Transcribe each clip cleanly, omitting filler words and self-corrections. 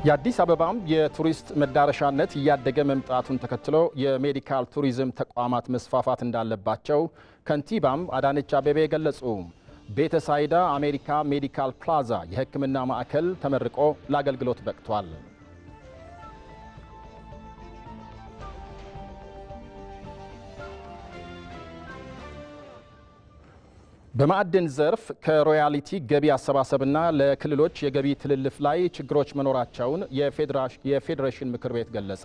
የአዲስ አበባም የቱሪስት መዳረሻነት እያደገ መምጣቱን ተከትሎ የሜዲካል ቱሪዝም ተቋማት መስፋፋት እንዳለባቸው ከንቲባም አዳነች አቤቤ ገለጹ። ቤተሳይዳ አሜሪካ ሜዲካል ፕላዛ የሕክምና ማዕከል ተመርቆ ለአገልግሎት በቅቷል። በማዕድን ዘርፍ ከሮያሊቲ ገቢ አሰባሰብና ለክልሎች የገቢ ትልልፍ ላይ ችግሮች መኖራቸውን የፌዴሬሽን ምክር ቤት ገለጸ።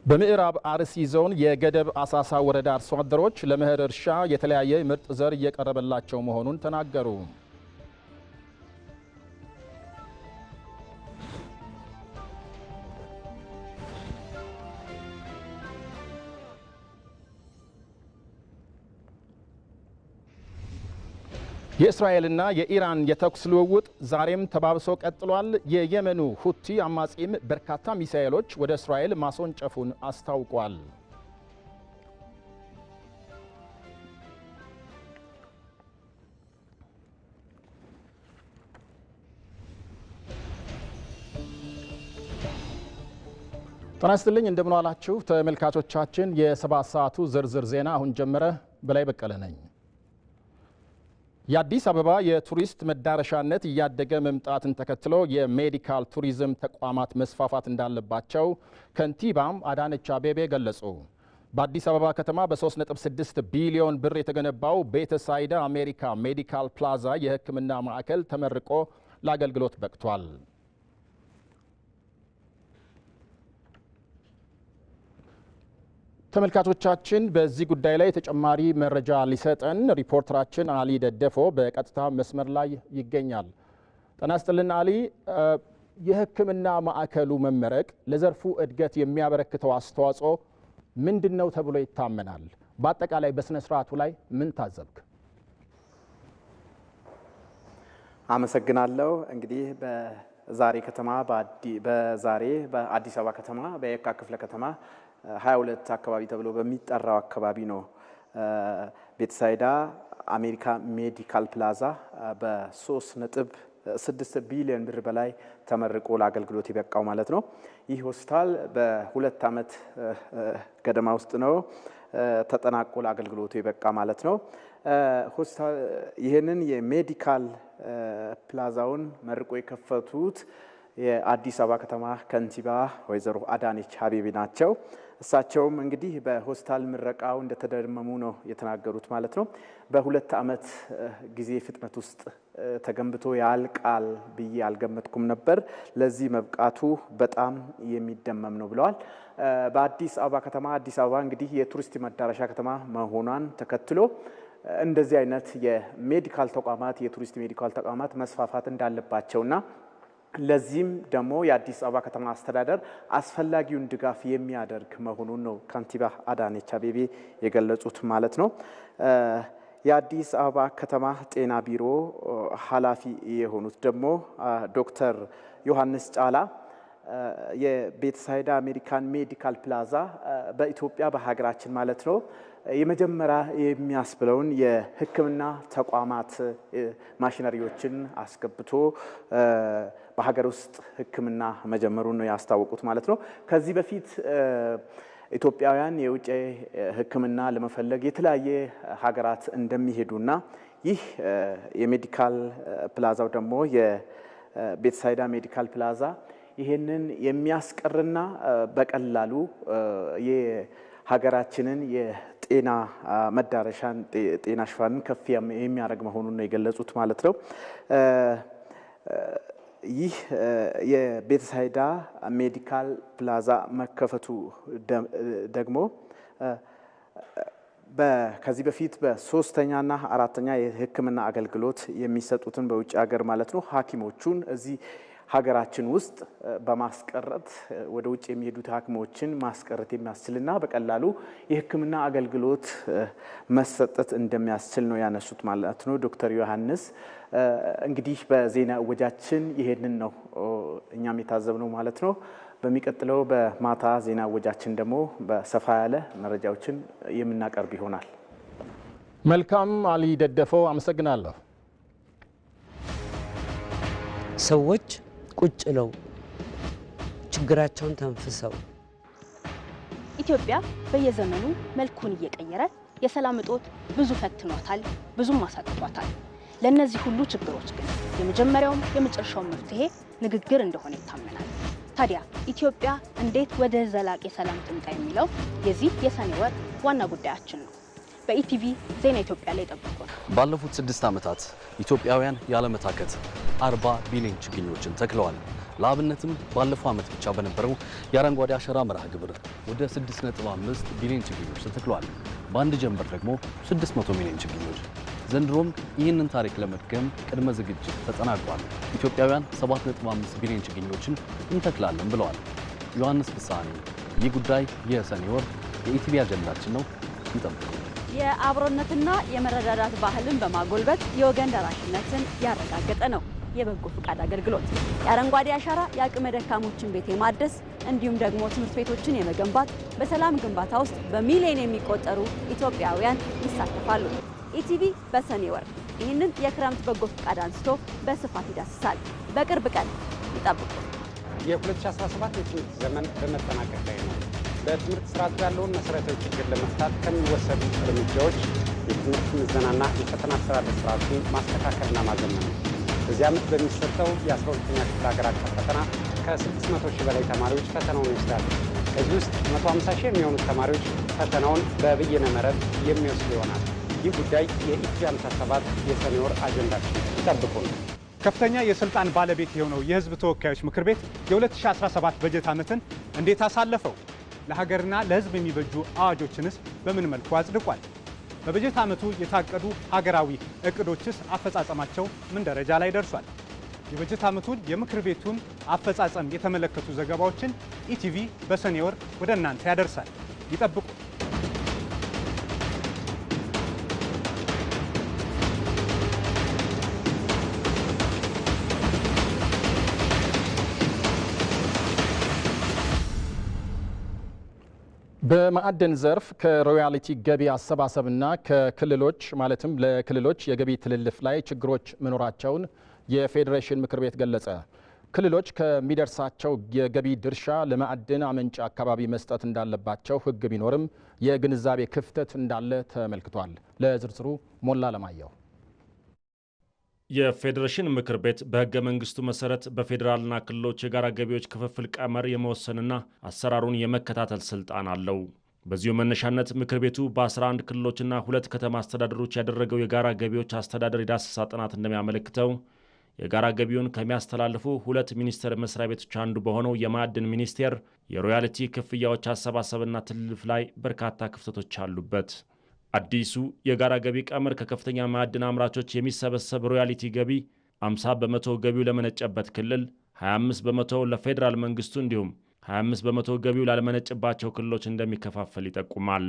በምዕራብ አርሲ ዞን የገደብ አሳሳ ወረዳ አርሶ አደሮች ለመኸር እርሻ የተለያየ ምርጥ ዘር እየቀረበላቸው መሆኑን ተናገሩ። የእስራኤልና የኢራን የተኩስ ልውውጥ ዛሬም ተባብሶ ቀጥሏል። የየመኑ ሁቲ አማጺም በርካታ ሚሳኤሎች ወደ እስራኤል ማስወንጨፉን አስታውቋል። ጤና ይስጥልኝ፣ እንደምን ዋላችሁ ተመልካቾቻችን። የሰባት ሰዓቱ ዝርዝር ዜና አሁን ጀመረ። በላይ በቀለ ነኝ። የአዲስ አበባ የቱሪስት መዳረሻነት እያደገ መምጣትን ተከትሎ የሜዲካል ቱሪዝም ተቋማት መስፋፋት እንዳለባቸው ከንቲባም አዳነች አቤቤ ገለጹ። በአዲስ አበባ ከተማ በ3.6 ቢሊዮን ብር የተገነባው ቤተሳይዳ አሜሪካ ሜዲካል ፕላዛ የሕክምና ማዕከል ተመርቆ ለአገልግሎት በቅቷል። ተመልካቾቻችን በዚህ ጉዳይ ላይ ተጨማሪ መረጃ ሊሰጠን ሪፖርተራችን አሊ ደደፎ በቀጥታ መስመር ላይ ይገኛል። ጤና ይስጥልን አሊ። የሕክምና ማዕከሉ መመረቅ ለዘርፉ እድገት የሚያበረክተው አስተዋጽኦ ምንድነው ተብሎ ይታመናል? በአጠቃላይ በስነ ስርዓቱ ላይ ምን ታዘብክ? አመሰግናለሁ። እንግዲህ በዛሬ በአዲስ አበባ ከተማ በየካ ክፍለ ከተማ 22 አካባቢ ተብሎ በሚጠራው አካባቢ ነው ቤተሳይዳ አሜሪካ ሜዲካል ፕላዛ በ3.6 ቢሊዮን ብር በላይ ተመርቆ ለአገልግሎት የበቃው ማለት ነው። ይህ ሆስፒታል በ2 ዓመት ገደማ ውስጥ ነው ተጠናቆ ለአገልግሎቱ የበቃ ማለት ነው። ሆስፒታል ይህንን የሜዲካል ፕላዛውን መርቆ የከፈቱት የአዲስ አበባ ከተማ ከንቲባ ወይዘሮ አዳነች አቤቤ ናቸው። እሳቸውም እንግዲህ በሆስፒታል ምረቃው እንደተደመሙ ነው የተናገሩት ማለት ነው። በ2 ዓመት ጊዜ ፍጥነት ውስጥ ተገንብቶ ያልቃል ብዬ አልገመትኩም ነበር። ለዚህ መብቃቱ በጣም የሚደመም ነው ብለዋል። በአዲስ አበባ ከተማ አዲስ አበባ እንግዲህ የቱሪስት መዳረሻ ከተማ መሆኗን ተከትሎ እንደዚህ አይነት የሜዲካል ተቋማት የቱሪስት ሜዲካል ተቋማት መስፋፋት እንዳለባቸውና ለዚህም ደግሞ የአዲስ አበባ ከተማ አስተዳደር አስፈላጊውን ድጋፍ የሚያደርግ መሆኑን ነው ከንቲባ አዳነች አቤቤ የገለጹት ማለት ነው። የአዲስ አበባ ከተማ ጤና ቢሮ ኃላፊ የሆኑት ደግሞ ዶክተር ዮሐንስ ጫላ የቤተሳይዳ አሜሪካን ሜዲካል ፕላዛ በኢትዮጵያ በሀገራችን ማለት ነው የመጀመሪያ የሚያስብለውን የሕክምና ተቋማት ማሽነሪዎችን አስገብቶ በሀገር ውስጥ ሕክምና መጀመሩን ነው ያስታወቁት ማለት ነው። ከዚህ በፊት ኢትዮጵያውያን የውጭ ሕክምና ለመፈለግ የተለያየ ሀገራት እንደሚሄዱና ይህ የሜዲካል ፕላዛው ደግሞ የቤተሳይዳ ሜዲካል ፕላዛ ይሄንን የሚያስቀርና በቀላሉ የሀገራችንን የጤና መዳረሻን ጤና ሽፋንን ከፍ የሚያደርግ መሆኑን ነው የገለጹት ማለት ነው። ይህ የቤተሳይዳ ሜዲካል ፕላዛ መከፈቱ ደግሞ ከዚህ በፊት በ3ኛና 4ኛ የሕክምና አገልግሎት የሚሰጡትን በውጭ ሀገር ማለት ነው ሐኪሞቹን እዚህ ሀገራችን ውስጥ በማስቀረት ወደ ውጭ የሚሄዱት ሐኪሞችን ማስቀረት የሚያስችልና በቀላሉ የሕክምና አገልግሎት መሰጠት እንደሚያስችል ነው ያነሱት ማለት ነው ዶክተር ዮሐንስ። እንግዲህ በዜና እወጃችን ይሄንን ነው እኛም የታዘብነው ማለት ነው። በሚቀጥለው በማታ ዜና ወጃችን ደግሞ በሰፋ ያለ መረጃዎችን የምናቀርብ ይሆናል። መልካም አሊ ደደፎ አመሰግናለሁ። ሰዎች ቁጭ ብለው ችግራቸውን ተንፍሰው ኢትዮጵያ በየዘመኑ መልኩን እየቀየረ የሰላም እጦት ብዙ ፈትኗታል፣ ብዙም አሳጥቷታል። ለነዚህ ሁሉ ችግሮች ግን የመጀመሪያውም የመጨረሻው መፍትሄ ንግግር እንደሆነ ይታመናል። ታዲያ ኢትዮጵያ እንዴት ወደ ዘላቂ ሰላም ትምጣ የሚለው የዚህ የሰኔ ወር ዋና ጉዳያችን ነው። በኢቲቪ ዜና ኢትዮጵያ ላይ ጠብቁን። ባለፉት 6 ዓመታት ኢትዮጵያውያን ያለመታከት 40 ቢሊዮን ችግኞችን ተክለዋል። ለአብነትም ባለፈው ዓመት ብቻ በነበረው የአረንጓዴ አሻራ መርሃ ግብር ወደ 6.5 ቢሊዮን ችግኞች ተተክለዋል። በአንድ ጀንበር ደግሞ 600 ሚሊዮን ችግኞች። ዘንድሮም ይህንን ታሪክ ለመድገም ቅድመ ዝግጅት ተጠናቋል። ኢትዮጵያውያን 7.5 ቢሊዮን ችግኞችን እንተክላለን ብለዋል። ዮሐንስ ፍሳሐ። ይህ ጉዳይ የሰኔ ወር የኢቲቪ አጀንዳችን ነው። እንጠብቁ። የአብሮነትና የመረዳዳት ባህልን በማጎልበት የወገን ደራሽነትን ያረጋገጠ ነው የበጎ ፍቃድ አገልግሎት። የአረንጓዴ አሻራ የአቅመ ደካሞችን ቤት የማደስ እንዲሁም ደግሞ ትምህርት ቤቶችን የመገንባት በሰላም ግንባታ ውስጥ በሚሊዮን የሚቆጠሩ ኢትዮጵያውያን ይሳተፋሉ። ኢቲቪ በሰኔ ወር ይህንን የክረምት በጎ ፍቃድ አንስቶ በስፋት ይዳስሳል። በቅርብ ቀን ይጠብቁ። የ2017 የትምህርት ዘመን በመጠናቀቅ ላይ ነው። በትምህርት ስርዓቱ ያለውን መሰረታዊ ችግር ለመፍታት ከሚወሰዱ እርምጃዎች የትምህርት ምዘናና የፈተና አስተዳደር ስርዓቱን ማስተካከልና ማዘመን ነው። በዚህ ዓመት በሚሰጠው የ12ኛ ክፍል ሀገር አቀፍ ፈተና ከ600 ሺህ በላይ ተማሪዎች ፈተናውን ይወስዳሉ። ከዚህ ውስጥ 150 ሺህ የሚሆኑት ተማሪዎች ፈተናውን በበይነ መረብ የሚወስዱ ይሆናል። ይህ ጉዳይ የኢቲቪ 57 የሰኔ ወር አጀንዳችን ይጠብቁ ነው። ከፍተኛ የስልጣን ባለቤት የሆነው የሕዝብ ተወካዮች ምክር ቤት የ2017 በጀት ዓመትን እንዴት አሳለፈው? ለሀገርና ለሕዝብ የሚበጁ አዋጆችንስ በምን መልኩ አጽድቋል? በበጀት ዓመቱ የታቀዱ ሀገራዊ እቅዶችስ አፈጻጸማቸው ምን ደረጃ ላይ ደርሷል? የበጀት ዓመቱን የምክር ቤቱን አፈጻጸም የተመለከቱ ዘገባዎችን ኢቲቪ በሰኔ ወር ወደ እናንተ ያደርሳል። ይጠብቁ። በማዕድን ዘርፍ ከሮያልቲ ገቢ አሰባሰብና ከክልሎች ማለትም ለክልሎች የገቢ ትልልፍ ላይ ችግሮች መኖራቸውን የፌዴሬሽን ምክር ቤት ገለጸ። ክልሎች ከሚደርሳቸው የገቢ ድርሻ ለማዕድን አመንጭ አካባቢ መስጠት እንዳለባቸው ሕግ ቢኖርም የግንዛቤ ክፍተት እንዳለ ተመልክቷል። ለዝርዝሩ ሞላ ለማየሁ። የፌዴሬሽን ምክር ቤት በሕገ መንግስቱ መሰረት በፌዴራልና ክልሎች የጋራ ገቢዎች ክፍፍል ቀመር የመወሰንና አሰራሩን የመከታተል ስልጣን አለው። በዚሁ መነሻነት ምክር ቤቱ በ11 ክልሎችና 2 ከተማ አስተዳደሮች ያደረገው የጋራ ገቢዎች አስተዳደር የዳሰሳ ጥናት እንደሚያመለክተው የጋራ ገቢውን ከሚያስተላልፉ 2 ሚኒስቴር መስሪያ ቤቶች አንዱ በሆነው የማዕድን ሚኒስቴር የሮያልቲ ክፍያዎች አሰባሰብና ትልልፍ ላይ በርካታ ክፍተቶች አሉበት። አዲሱ የጋራ ገቢ ቀመር ከከፍተኛ ማዕድን አምራቾች የሚሰበሰብ ሮያልቲ ገቢ 50 በመቶ ገቢው ለመነጨበት ክልል፣ 25 በመቶ ለፌዴራል መንግስቱ እንዲሁም 25 በመቶ ገቢው ላልመነጨባቸው ክልሎች እንደሚከፋፈል ይጠቁማል።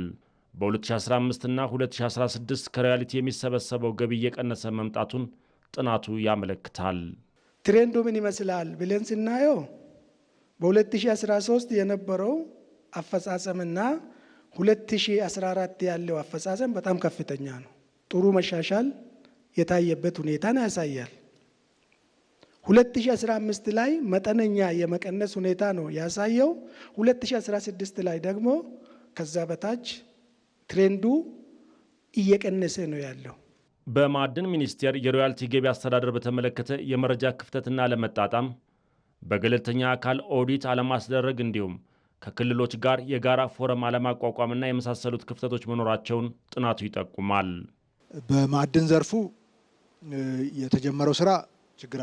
በ2015 እና 2016 ከሮያልቲ የሚሰበሰበው ገቢ እየቀነሰ መምጣቱን ጥናቱ ያመለክታል። ትሬንዱ ምን ይመስላል ብለን ስናየው በ2013 የነበረው አፈጻጸምና 2014 ያለው አፈጻጸም በጣም ከፍተኛ ነው። ጥሩ መሻሻል የታየበት ሁኔታን ያሳያል። 2015 ላይ መጠነኛ የመቀነስ ሁኔታ ነው ያሳየው። 2016 ላይ ደግሞ ከዛ በታች ትሬንዱ እየቀነሰ ነው ያለው። በማዕድን ሚኒስቴር የሮያልቲ ገቢ አስተዳደር በተመለከተ የመረጃ ክፍተትና አለመጣጣም፣ በገለልተኛ አካል ኦዲት አለማስደረግ እንዲሁም ከክልሎች ጋር የጋራ ፎረም አለማቋቋምና የመሳሰሉት ክፍተቶች መኖራቸውን ጥናቱ ይጠቁማል። በማዕድን ዘርፉ የተጀመረው ስራ ችግር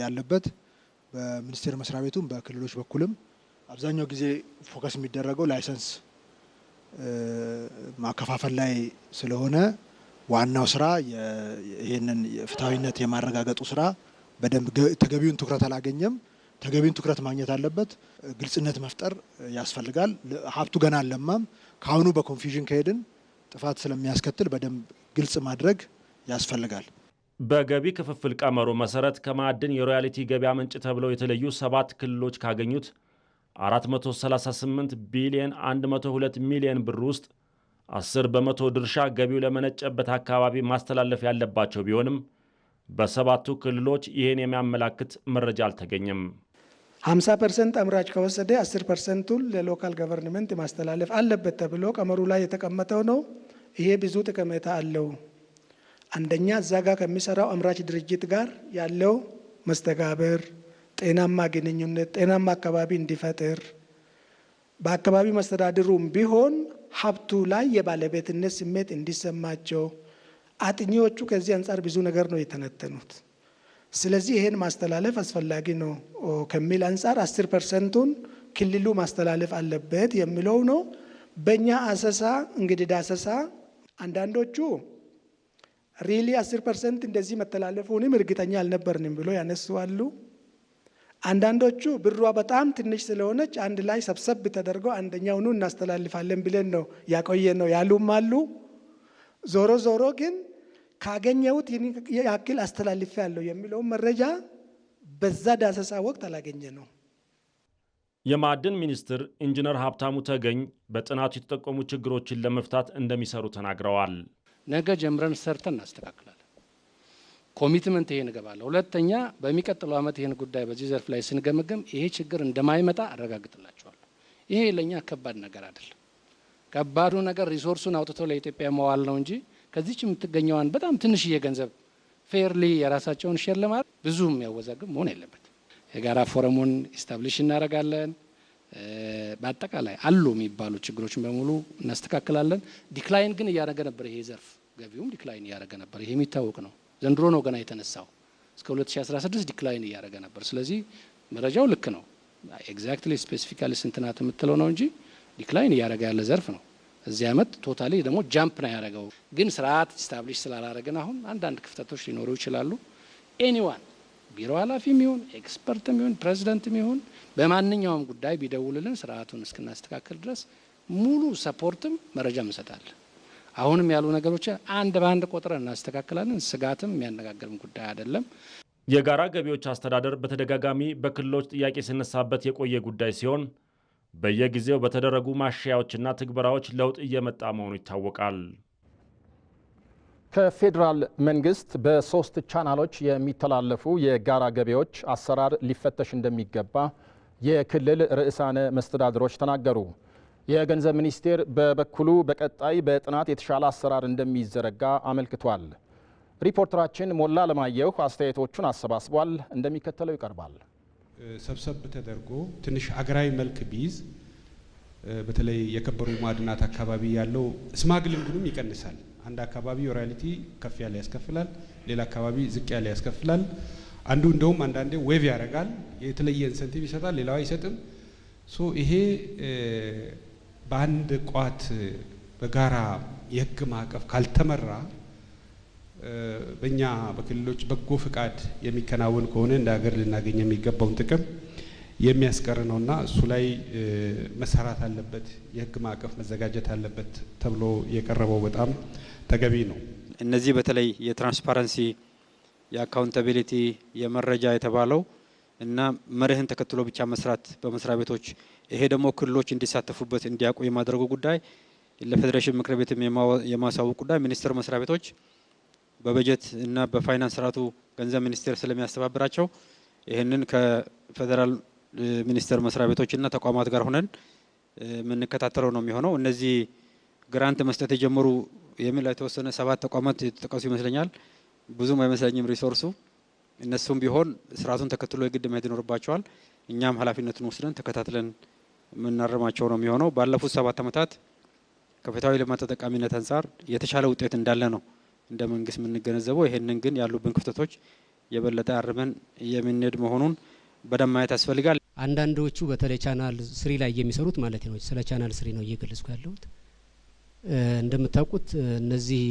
ያለበት በሚኒስቴር መስሪያ ቤቱም በክልሎች በኩልም አብዛኛው ጊዜ ፎከስ የሚደረገው ላይሰንስ ማከፋፈል ላይ ስለሆነ ዋናው ስራ ይህንን ፍትሐዊነት የማረጋገጡ ስራ በደንብ ተገቢውን ትኩረት አላገኘም። ተገቢውን ትኩረት ማግኘት አለበት። ግልጽነት መፍጠር ያስፈልጋል። ሀብቱ ገና አልለማም። ከአሁኑ በኮንፊውዥን ከሄድን ጥፋት ስለሚያስከትል በደንብ ግልጽ ማድረግ ያስፈልጋል። በገቢ ክፍፍል ቀመሩ መሰረት ከማዕድን የሮያሊቲ ገበያ ምንጭ ተብለው የተለዩ 7 ክልሎች ካገኙት 438 ቢሊዮን 102 ሚሊዮን ብር ውስጥ 10 በመቶ ድርሻ ገቢው ለመነጨበት አካባቢ ማስተላለፍ ያለባቸው ቢሆንም በሰባቱ ክልሎች ይህን የሚያመላክት መረጃ አልተገኘም። 50% አምራች ከወሰደ 10%ቱን ለሎካል ገቨርንመንት ማስተላለፍ አለበት ተብሎ ቀመሩ ላይ የተቀመጠው ነው። ይሄ ብዙ ጠቀሜታ አለው። አንደኛ እዛ ጋር ከሚሰራው አምራች ድርጅት ጋር ያለው መስተጋብር፣ ጤናማ ግንኙነት፣ ጤናማ አካባቢ እንዲፈጥር፣ በአካባቢ መስተዳድሩም ቢሆን ሀብቱ ላይ የባለቤትነት ስሜት እንዲሰማቸው፣ አጥኚዎቹ ከዚህ አንጻር ብዙ ነገር ነው የተነተኑት። ስለዚህ ይሄን ማስተላለፍ አስፈላጊ ነው ከሚል አንጻር 10%ቱን ክልሉ ማስተላለፍ አለበት የሚለው ነው። በእኛ አሰሳ እንግዲህ ዳሰሳ አንዳንዶቹ ሪሊ 10% እንደዚህ መተላለፉንም እርግጠኛ አልነበርንም ብሎ ያነሱዋሉ። አንዳንዶቹ ብሯ በጣም ትንሽ ስለሆነች አንድ ላይ ሰብሰብ ተደርገው አንደኛውኑ እናስተላልፋለን ብለን ነው ያቆየ ነው ያሉም አሉ። ዞሮ ዞሮ ግን ካገኘሁት ያክል አስተላልፌ ያለው የሚለው መረጃ በዛ ዳሰሳ ወቅት አላገኘ ነው። የማዕድን ሚኒስትር ኢንጂነር ሀብታሙ ተገኝ በጥናቱ የተጠቆሙ ችግሮችን ለመፍታት እንደሚሰሩ ተናግረዋል። ነገ ጀምረን ሰርተን እናስተካክላለን። ኮሚትመንት ይሄን ገባለ። ሁለተኛ በሚቀጥለው ዓመት ይሄን ጉዳይ በዚህ ዘርፍ ላይ ስንገመገም ይሄ ችግር እንደማይመጣ አረጋግጥላቸዋለሁ። ይሄ ለኛ ከባድ ነገር አይደለም። ከባዱ ነገር ሪሶርሱን አውጥቶ ለኢትዮጵያ መዋል ነው እንጂ ከዚህች የምትገኘዋን በጣም ትንሽዬ ገንዘብ ፌርሊ የራሳቸውን ሼር ለማድረግ ብዙም ያወዛግብ መሆን የለበት። የጋራ ፎረሙን ኢስታብሊሽ እናደርጋለን። በአጠቃላይ አሉ የሚባሉ ችግሮችን በሙሉ እናስተካክላለን። ዲክላይን ግን እያደረገ ነበር። ይሄ ዘርፍ ገቢውም ዲክላይን እያደረገ ነበር። ይሄ የሚታወቅ ነው። ዘንድሮ ነው ገና የተነሳው። እስከ 2016 ዲክላይን እያደረገ ነበር። ስለዚህ መረጃው ልክ ነው። ኤግዛክትሊ ስፔሲፊካሊ ስንትናት የምትለው ነው እንጂ ዲክላይን እያደረገ ያለ ዘርፍ ነው። እዚህ ዓመት ቶታሊ ደግሞ ጃምፕ ነው ያደረገው። ግን ስርዓት ኢስታብሊሽ ስላላደረግን አሁን አንዳንድ ክፍተቶች ሊኖሩ ይችላሉ። ኤኒዋን ቢሮ ኃላፊም ይሁን ኤክስፐርትም ይሁን ፕሬዚደንትም ይሁን በማንኛውም ጉዳይ ቢደውልልን ስርዓቱን እስክናስተካክል ድረስ ሙሉ ሰፖርትም መረጃም እንሰጣለን። አሁንም ያሉ ነገሮች አንድ በአንድ ቆጥረን እናስተካክላለን። ስጋትም የሚያነጋግርም ጉዳይ አይደለም። የጋራ ገቢዎች አስተዳደር በተደጋጋሚ በክልሎች ጥያቄ ሲነሳበት የቆየ ጉዳይ ሲሆን በየጊዜው በተደረጉ ማሻሻያዎችና ትግበራዎች ለውጥ እየመጣ መሆኑ ይታወቃል። ከፌዴራል መንግስት በ3 ቻናሎች የሚተላለፉ የጋራ ገቢዎች አሰራር ሊፈተሽ እንደሚገባ የክልል ርዕሳነ መስተዳድሮች ተናገሩ። የገንዘብ ሚኒስቴር በበኩሉ በቀጣይ በጥናት የተሻለ አሰራር እንደሚዘረጋ አመልክቷል። ሪፖርተራችን ሞላ ለማየሁ አስተያየቶቹን አሰባስቧል፣ እንደሚከተለው ይቀርባል። ሰብሰብ ተደርጎ ትንሽ አገራዊ መልክ ቢይዝ በተለይ የከበሩ ማዕድናት አካባቢ ያለው ስማግሊንግንም ይቀንሳል። አንድ አካባቢ ሮያሊቲ ከፍ ያለ ያስከፍላል፣ ሌላ አካባቢ ዝቅ ያለ ያስከፍላል። አንዱ እንደውም አንዳንዴ ዌቭ ያደርጋል፣ የተለየ ኢንሰንቲቭ ይሰጣል፣ ሌላው አይሰጥም። ሶ ይሄ በአንድ ቋት በጋራ የህግ ማዕቀፍ ካልተመራ በእኛ በክልሎች በጎ ፍቃድ የሚከናወን ከሆነ እንደ ሀገር ልናገኝ የሚገባውን ጥቅም የሚያስቀር ነውና እሱ ላይ መሰራት አለበት፣ የህግ ማዕቀፍ መዘጋጀት አለበት ተብሎ የቀረበው በጣም ተገቢ ነው። እነዚህ በተለይ የትራንስፓረንሲ የአካውንታቢሊቲ የመረጃ የተባለው እና መርህን ተከትሎ ብቻ መስራት በመስሪያ ቤቶች ይሄ ደግሞ ክልሎች እንዲሳተፉበት እንዲያውቁ የማድረጉ ጉዳይ ለፌዴሬሽን ምክር ቤትም የማሳወቅ ጉዳይ ሚኒስቴር መስሪያ ቤቶች በበጀት እና በፋይናንስ ስርዓቱ ገንዘብ ሚኒስቴር ስለሚያስተባብራቸው ይህንን ከፌዴራል ሚኒስቴር መስሪያ ቤቶችና ተቋማት ጋር ሆነን የምንከታተለው ነው የሚሆነው። እነዚህ ግራንት መስጠት የጀመሩ የሚል የተወሰነ 7 ተቋማት የተጠቀሱ ይመስለኛል። ብዙም አይመስለኝም ሪሶርሱ። እነሱም ቢሆን ስርዓቱን ተከትሎ የግድ መሄድ ይኖርባቸዋል። እኛም ኃላፊነቱን ወስደን ተከታትለን የምናርማቸው ነው የሚሆነው። ባለፉት 7 ዓመታት ከፍትሃዊ ልማት ተጠቃሚነት አንጻር የተሻለ ውጤት እንዳለ ነው እንደ መንግስት የምንገነዘበው። ይሄንን ግን ያሉብን ክፍተቶች የበለጠ አርመን የምንሄድ መሆኑን በደንብ ማየት ያስፈልጋል። አንዳንዶቹ በተለይ ቻናል 3 ላይ የሚሰሩት ማለት ነው። ስለ ቻናል 3 ነው እየገለጽኩ ያለሁት። እንደምታውቁት እነዚህ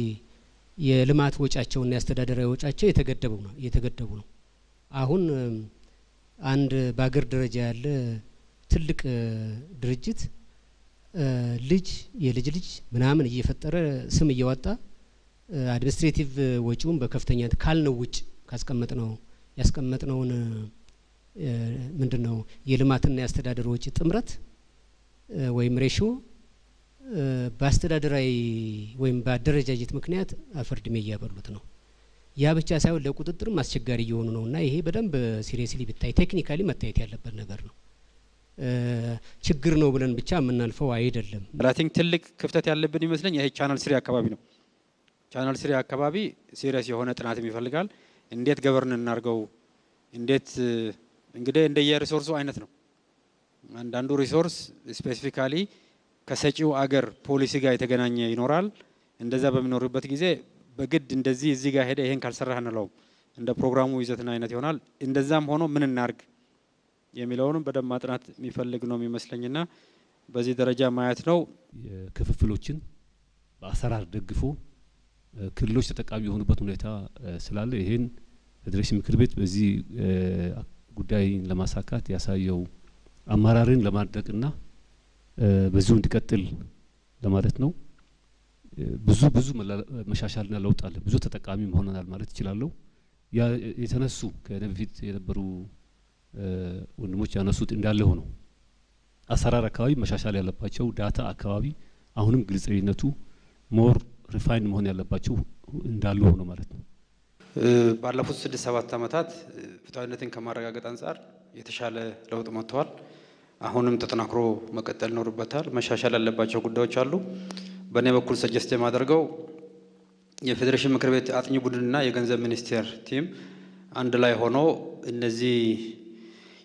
የልማት ወጫቸውና የአስተዳደራዊ ወጫቸው የተገደቡ ነው። አሁን አንድ በአገር ደረጃ ያለ ትልቅ ድርጅት ልጅ የልጅ ልጅ ምናምን እየፈጠረ ስም እያወጣ አድሚኒስትሬቲቭ ወጪውን በከፍተኛ ካልነው ውጭ ያስቀመጥነውን ምንድነው የልማትና የአስተዳደር ወጪ ጥምረት ወይም ሬሽዮ በአስተዳደራዊ ወይም በአደረጃጀት ምክንያት አፈርድሜ እያበሉት ነው። ያ ብቻ ሳይሆን ለቁጥጥርም አስቸጋሪ እየሆኑ ነውና ይሄ በደንብ ሲሪየስሊ ቢታይ ቴክኒካሊ መታየት ያለበት ነገር ነው። ችግር ነው ብለን ብቻ የምናልፈው አይደለም። አይ ቲንክ ትልቅ ክፍተት ያለብን ይመስለኝ ይሄ ቻናል 3 አካባቢ ነው። ቻናል 3 አካባቢ ሲሪየስ የሆነ ጥናት ይፈልጋል። እንዴት ገበርን እናርገው፣ እንዴት እንግዲህ እንደየሪሶርሱ አይነት ነው። አንዳንዱ ሪሶርስ ስፔሲፊካሊ ከሰጪው አገር ፖሊሲ ጋር የተገናኘ ይኖራል። እንደዛ በሚኖርበት ጊዜ በግድ እንደዚህ እዚህ ጋር ሄደ ይሄን ካልሰራህ እንለው እንደ ፕሮግራሙ ይዘትና አይነት ይሆናል። እንደዛም ሆኖ ምን እናርግ የሚለውንም በደንብ ማጥናት የሚፈልግ ነው የሚመስለኝና በዚህ ደረጃ ማየት ነው። ክፍፍሎችን በአሰራር ደግፎ ክልሎች ተጠቃሚ የሆኑበት ሁኔታ ስላለ ይሄን ፌዴሬሽን ምክር ቤት በዚህ ጉዳይ ለማሳካት ያሳየው አመራርን ለማድረግና በዚሁ እንዲቀጥል ለማለት ነው። ብዙ መሻሻልና ለውጥ አለ። ብዙ ተጠቃሚ ሆነናል ማለት ይችላለሁ። ያ የተነሱ ከነፊት የነበሩ ወንድሞች ያነሱት እንዳለ ሆኖ አሰራር አካባቢ መሻሻል ያለባቸው ዳታ አካባቢ አሁንም ግልጽነቱ ሞር ሪፋይን መሆን ያለባቸው እንዳሉ ሆኖ ማለት ነው። ባለፉት 6-7 ዓመታት ፍትሃዊነትን ከማረጋገጥ አንጻር የተሻለ ለውጥ መጥቷል። አሁንም ተጠናክሮ መቀጠል ይኖርበታል። መሻሻል ያለባቸው ጉዳዮች አሉ። በእኔ በኩል ሰጀስት የማደርገው የፌዴሬሽን ምክር ቤት አጥኚ ቡድንና የገንዘብ ሚኒስቴር ቲም አንድ ላይ ሆኖ እነዚህ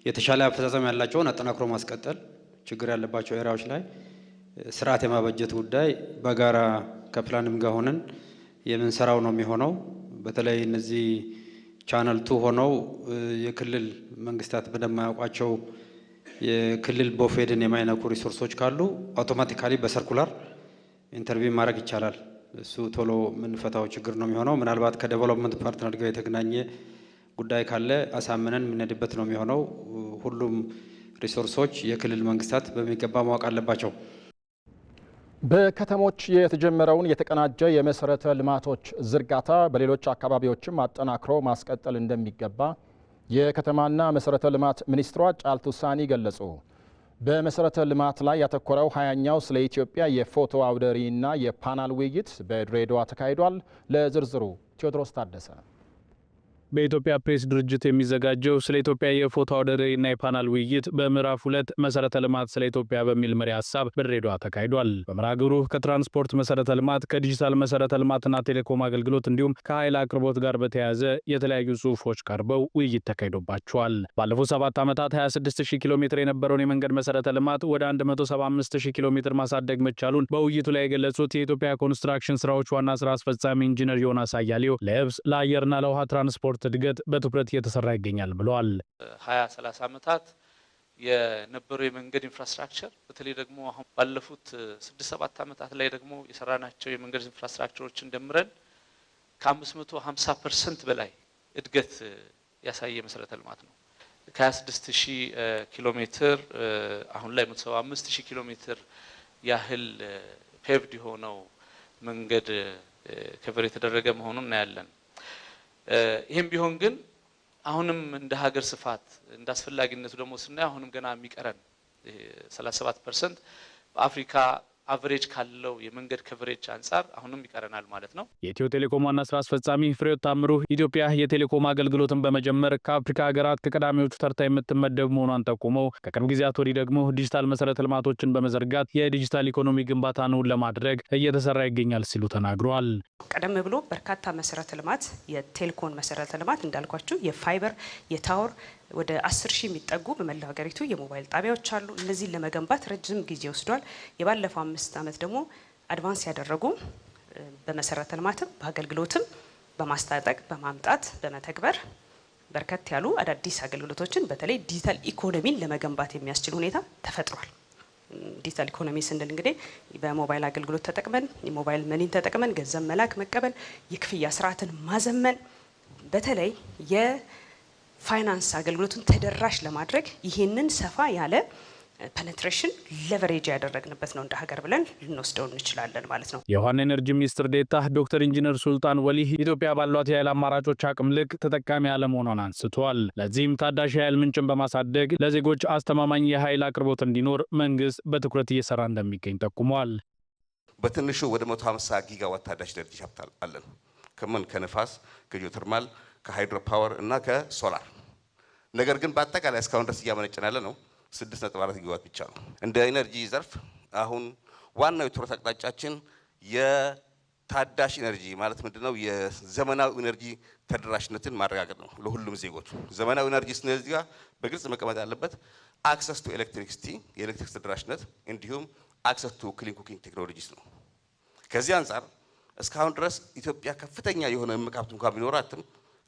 የተሻለ አፈጻጸም ያላቸውን አጠናክሮ ማስቀጠል፣ ችግር ያለባቸው ኤሪያዎች ላይ ስርዓት የማበጀት ጉዳይ በጋራ ከፕላንም ጋር ሆነን የምንሰራው ነው የሚሆነው። በተለይ እነዚህ ቻናል 2 ሆነው የክልል መንግስታት በደማያውቋቸው የክልል ቦፌድን የማይነኩ ሪሶርሶች ካሉ አውቶማቲካሊ በሰርኩላር ኢንተርቪው ማድረግ ይቻላል። እሱ ቶሎ የምንፈታው ችግር ነው የሚሆነው። ምናልባት ከዴቨሎፕመንት ፓርትነር ጋር የተገናኘ ጉዳይ ካለ አሳምነን የምንሄድበት ነው የሚሆነው። ሁሉም ሪሶርሶች የክልል መንግስታት በሚገባ ማወቅ አለባቸው። በከተሞች የተጀመረውን የተቀናጀ የመሰረተ ልማቶች ዝርጋታ በሌሎች አካባቢዎችም አጠናክሮ ማስቀጠል እንደሚገባ የከተማና መሰረተ ልማት ሚኒስትሯ ጫልቱ ሳኒ ገለጹ። በመሰረተ ልማት ላይ ያተኮረው 20ኛው ስለ ኢትዮጵያ የፎቶ አውደ ርዕይና የፓናል ውይይት በድሬዳዋ ተካሂዷል። ለዝርዝሩ ቴዎድሮስ ታደሰ። በኢትዮጵያ ፕሬስ ድርጅት የሚዘጋጀው ስለ ኢትዮጵያ የፎቶ አውደ ርዕይና የፓናል ውይይት በምዕራፍ 2 መሰረተ ልማት ስለ ኢትዮጵያ በሚል መሪ ሀሳብ በድሬዳዋ ተካሂዷል። በመርሃ ግብሩ ከትራንስፖርት መሰረተ ልማት፣ ከዲጂታል መሰረተ ልማትና ቴሌኮም አገልግሎት እንዲሁም ከኃይል አቅርቦት ጋር በተያያዘ የተለያዩ ጽሁፎች ቀርበው ውይይት ተካሂዶባቸዋል። ባለፉት 7 ዓመታት 26000 ኪሎ ሜትር የነበረውን የመንገድ መሰረተ ልማት ወደ 175000 ኪሎ ሜትር ማሳደግ መቻሉን በውይይቱ ላይ የገለጹት የኢትዮጵያ ኮንስትራክሽን ስራዎች ዋና ስራ አስፈጻሚ ኢንጂነር ዮናስ አያሌው ለየብስ ለአየርና ለውሃ ትራንስፖርት እድገት በትኩረት እየተሰራ ይገኛል ብለዋል። 20-30 ዓመታት የነበረው የመንገድ ኢንፍራስትራክቸር በተለይ ደግሞ አሁን ባለፉት 6-7 ዓመታት ላይ ደግሞ የሰራናቸው የመንገድ ኢንፍራስትራክቸሮችን ደምረን ከ550% በላይ እድገት ያሳየ መሰረተ ልማት ነው። ከ26000 ኪሎ ሜትር አሁን ላይ 175000 ኪሎ ሜትር ያህል ፔቭድ የሆነው መንገድ ከቨር የተደረገ መሆኑን እናያለን። ይህም ቢሆን ግን አሁንም እንደ ሀገር ስፋት እንደ አስፈላጊነቱ ደግሞ ስናይ አሁንም ገና የሚቀረን 37% በአፍሪካ አቨሬጅ ካለው የመንገድ ከቨሬጅ አንጻር አሁንም ይቀረናል ማለት ነው። የኢትዮ ቴሌኮም ዋና ስራ አስፈጻሚ ፍሬሕይወት ታምሩ ኢትዮጵያ የቴሌኮም አገልግሎትን በመጀመር ከአፍሪካ ሀገራት ከቀዳሚዎቹ ተርታ የምትመደብ መሆኗን ጠቁመው ከቅርብ ጊዜያት ወዲህ ደግሞ ዲጂታል መሰረተ ልማቶችን በመዘርጋት የዲጂታል ኢኮኖሚ ግንባታን ለማድረግ እየተሰራ ይገኛል ሲሉ ተናግረዋል። ቀደም ብሎ በርካታ መሰረተ ልማት የቴሌኮም መሰረተ ልማት እንዳልኳችሁ የፋይበር የታወር ወደ 10000 የሚጠጉ በመላው ሀገሪቱ የሞባይል ጣቢያዎች አሉ። እነዚህን ለመገንባት ረጅም ጊዜ ወስዷል። የባለፈው 5 ዓመት ደግሞ አድቫንስ ያደረጉ በመሰረተ ልማትም በአገልግሎትም በማስታጠቅ በማምጣት በመተግበር በርከት ያሉ አዳዲስ አገልግሎቶችን በተለይ ዲጂታል ኢኮኖሚን ለመገንባት የሚያስችል ሁኔታ ተፈጥሯል። ዲጂታል ኢኮኖሚ ስንል እንግዲህ በሞባይል አገልግሎት ተጠቅመን የሞባይል መኒን ተጠቅመን ገንዘብ መላክ መቀበል፣ የክፍያ ስርዓትን ማዘመን በተለይ የፋይናንስ አገልግሎቱን ተደራሽ ለማድረግ ይህንን ሰፋ ያለ ፔኔትሬሽን ሌቨሬጅ ያደረግንበት ነው እንደ ሀገር ብለን ልንወስደው እንችላለን ማለት ነው። የውሃና ኤነርጂ ሚኒስትር ዴኤታ ዶክተር ኢንጂነር ሱልጣን ወሊ ኢትዮጵያ ባሏት የኃይል አማራጮች አቅም ልክ ተጠቃሚ አለመሆኗን አንስተዋል። ለዚህም ታዳሽ የኃይል ምንጭን በማሳደግ ለዜጎች አስተማማኝ የኃይል አቅርቦት እንዲኖር መንግስት በትኩረት እየሰራ እንደሚገኝ ጠቁመዋል። በትንሹ ወደ 150 ጊጋዋት ታዳሽ ኤነርጂ ሀብት አለን። ከነፋስ፣ ከጂኦተርማል፣ ከሃይድሮ ፓወር እና ከሶላር። ነገር ግን በአጠቃላይ እስካሁን ድረስ እያመነጨን ያለ ነው 6.4 ጊጋዋት ብቻ ነው። እንደ ኢነርጂ ዘርፍ አሁን ዋናው የትኩረት አቅጣጫችን የታዳሽ ኢነርጂ ማለት ምንድነው? የዘመናዊ ኢነርጂ ተደራሽነትን ማረጋገጥ ነው ለሁሉም ዜጎች። ዘመናዊ ኢነርጂ ስንል ጋር በግልጽ መቀመጥ ያለበት አክሰስ ቱ ኤሌክትሪሲቲ የኤሌክትሪክ ተደራሽነት እንዲሁም አክሰስ ቱ ክሊን ኩኪንግ ቴክኖሎጂስ ነው። ከዚህ አንጻር እስካሁን ድረስ ኢትዮጵያ ከፍተኛ የሆነ እምቅ ሀብት እንኳን ቢኖራትም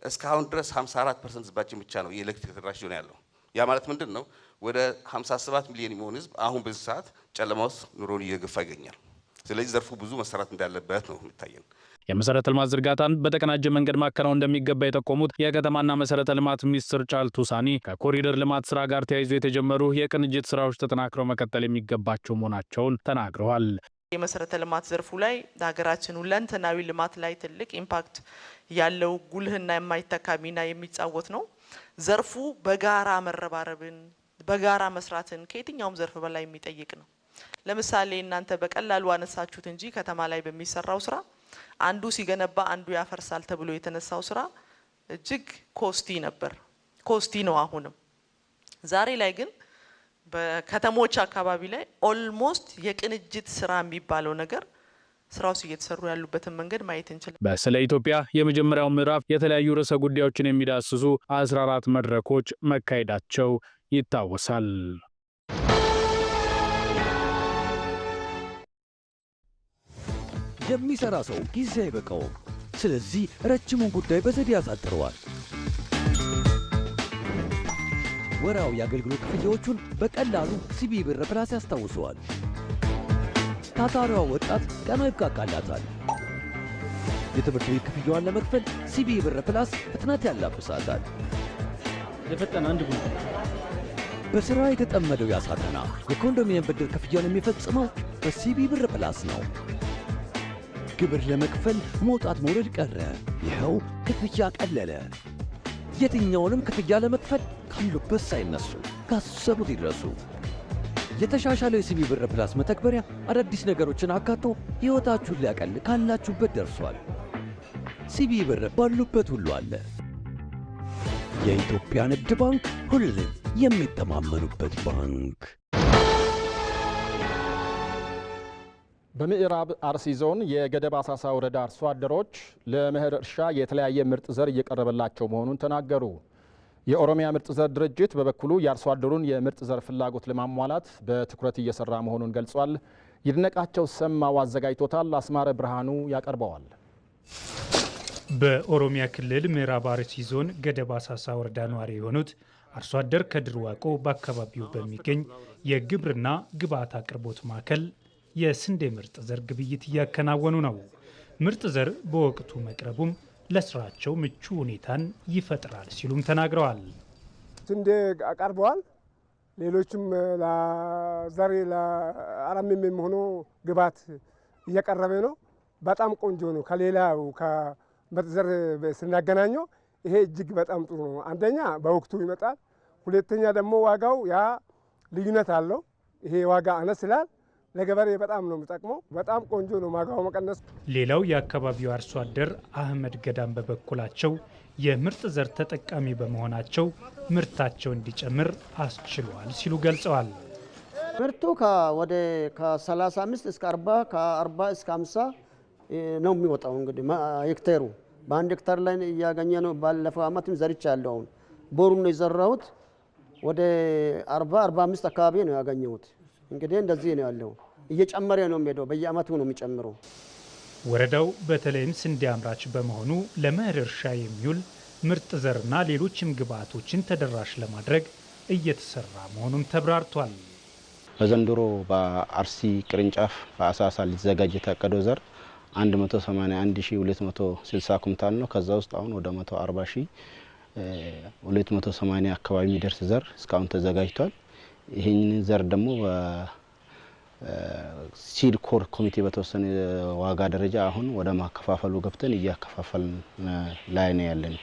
እስካሁን ድረስ 54% ህዝባችን ብቻ ነው የኤሌክትሪክ ተደራሽ ነው ያለው። ያ ማለት ምንድነው? ወደ 57 ሚሊዮን የሚሆን ህዝብ አሁን በዚህ ሰዓት ጨለማ ውስጥ ኑሮን እየገፋ ይገኛል። ስለዚህ ዘርፉ ብዙ መሰራት እንዳለበት ነው የሚታየን። የመሰረተ ልማት ዝርጋታን በተቀናጀ መንገድ ማከናወን እንደሚገባ የጠቆሙት የከተማና መሰረተ ልማት ሚኒስትር ጫልቱ ሳኒ ከኮሪደር ልማት ስራ ጋር ተያይዞ የተጀመሩ የቅንጅት ስራዎች ተጠናክረው መቀጠል የሚገባቸው መሆናቸውን ተናግረዋል። የመሰረተ ልማት ዘርፉ ላይ ሀገራችን ሁለንተናዊ ልማት ላይ ትልቅ ኢምፓክት ያለው ጉልህና የማይተካ ሚና የሚጫወት ነው። ዘርፉ በጋራ መረባረብን በጋራ መስራትን ከየትኛውም ዘርፍ በላይ የሚጠይቅ ነው። ለምሳሌ እናንተ በቀላሉ አነሳችሁት እንጂ ከተማ ላይ በሚሰራው ስራ አንዱ ሲገነባ አንዱ ያፈርሳል ተብሎ የተነሳው ስራ እጅግ ኮስቲ ነበር፣ ኮስቲ ነው አሁንም። ዛሬ ላይ ግን በከተሞች አካባቢ ላይ ኦልሞስት የቅንጅት ስራ የሚባለው ነገር ስራውስ እየተሰሩ ያሉበትን መንገድ ማየት እንችላለን። በስለ ኢትዮጵያ የመጀመሪያው ምዕራፍ የተለያዩ ርዕሰ ጉዳዮችን የሚዳስሱ 14 መድረኮች መካሄዳቸው ይታወሳል። የሚሰራ ሰው ጊዜ አይበቃውም። ስለዚህ ረጅሙን ጉዳይ በዘዴ ያሳጥረዋል። ወራዊ የአገልግሎት ክፍያዎቹን በቀላሉ ሲቢ ብር ፕላስ ያስታውሰዋል። ታታሪዋ ወጣት ቀኗ ይብቃቃላታል። የትምህርት ቤት ክፍያዋን ለመክፈል ሲቢ ብር ፕላስ ፍጥነት ያላብሳታል። የፈጠነ አንድ ጉድ በስራ የተጠመደው ያሳተና የኮንዶሚኒየም ብድር ክፍያውን የሚፈጽመው በሲቢ ብር ፕላስ ነው። ግብር ለመክፈል መውጣት መውረድ ቀረ። ይኸው ክፍያ ቀለለ። የትኛውንም ክፍያ ለመክፈል ካሉበት ሳይነሱ ካሰቡት ይድረሱ። የተሻሻለው የሲቢ ብር ፕላስ መተግበሪያ አዳዲስ ነገሮችን አካቶ ሕይወታችሁን ሊያቀል ካላችሁበት ደርሷል። ሲቢ ብር ባሉበት ሁሉ አለ። የኢትዮጵያ ንግድ ባንክ ሁሌም የሚተማመኑበት ባንክ። በምዕራብ አርሲ ዞን የገደብ አሳሳ ወረዳ አርሶ አደሮች ለመኸር እርሻ የተለያየ ምርጥ ዘር እየቀረበላቸው መሆኑን ተናገሩ። የኦሮሚያ ምርጥ ዘር ድርጅት በበኩሉ የአርሶ አደሩን የምርጥ ዘር ፍላጎት ለማሟላት በትኩረት እየሰራ መሆኑን ገልጿል። ይድነቃቸው ሰማው አዘጋጅቶታል። አስማረ ብርሃኑ ያቀርበዋል። በኦሮሚያ ክልል ምዕራብ አርሲ ዞን ገደብ አሳሳ ወረዳ ነዋሪ የሆኑት አርሶ አደር ከድር ዋቆ በአካባቢው በሚገኝ የግብርና ግብዓት አቅርቦት ማዕከል የስንዴ ምርጥ ዘር ግብይት እያከናወኑ ነው። ምርጥ ዘር በወቅቱ መቅረቡም ለስራቸው ምቹ ሁኔታን ይፈጥራል ሲሉም ተናግረዋል። ስንዴ ቀርበዋል። ሌሎችም ለዘር ለአረም የሚሆኑ ግብዓት እየቀረበ ነው። በጣም ቆንጆ ነው። ከሌላው ከምርጥ ዘር ስናገናኘው ይሄ እጅግ በጣም ጥሩ ነው። አንደኛ በወቅቱ ይመጣል። ሁለተኛ ደግሞ ዋጋው ያ ልዩነት አለው። ይሄ ዋጋ አነስ ይላል። ለገበሬ በጣም ነው የሚጠቅመው። በጣም ቆንጆ ነው ዋጋው መቀነስ። ሌላው የአካባቢው አርሶ አደር አህመድ ገዳም በበኩላቸው የምርጥ ዘር ተጠቃሚ በመሆናቸው ምርታቸው እንዲጨምር አስችሏል ሲሉ ገልጸዋል። ምርቱ ወደ ከ35 እስከ 40 ከ40 እስከ 50 ነው የሚወጣው። እንግዲህ ሄክታሩ በአንድ ሄክታር ላይ እያገኘ ነው። ባለፈው አመትም ዘርቻለሁ። አሁን ቦሩን ነው የዘራሁት። ወደ 40-45 አካባቢ ነው ያገኘሁት። እንግዲህ እንደዚህ ነው ያለው። እየጨመረ ነው የሚሄደው። በየአመቱ ነው የሚጨምረው። ወረዳው በተለይም ስንዴ አምራች በመሆኑ ለመኸር እርሻ የሚውል ምርጥ ዘርና ሌሎችም ግብዓቶችን ተደራሽ ለማድረግ እየተሰራ መሆኑን ተብራርቷል። በዘንድሮ በአርሲ ቅርንጫፍ በአሳሳ ሊዘጋጅ የታቀደው ዘር 181260 ኩንታል ነው። ከዛ ውስጥ አሁን ወደ 140280 አካባቢ የሚደርስ ዘር እስካሁን ተዘጋጅቷል። ይሄን ዘር ደግሞ ሲድ ኮር ኮሚቴ በተወሰነ ዋጋ ደረጃ አሁን ወደ ማከፋፈሉ ገብተን እያከፋፈልን ላይ ነው ያለን።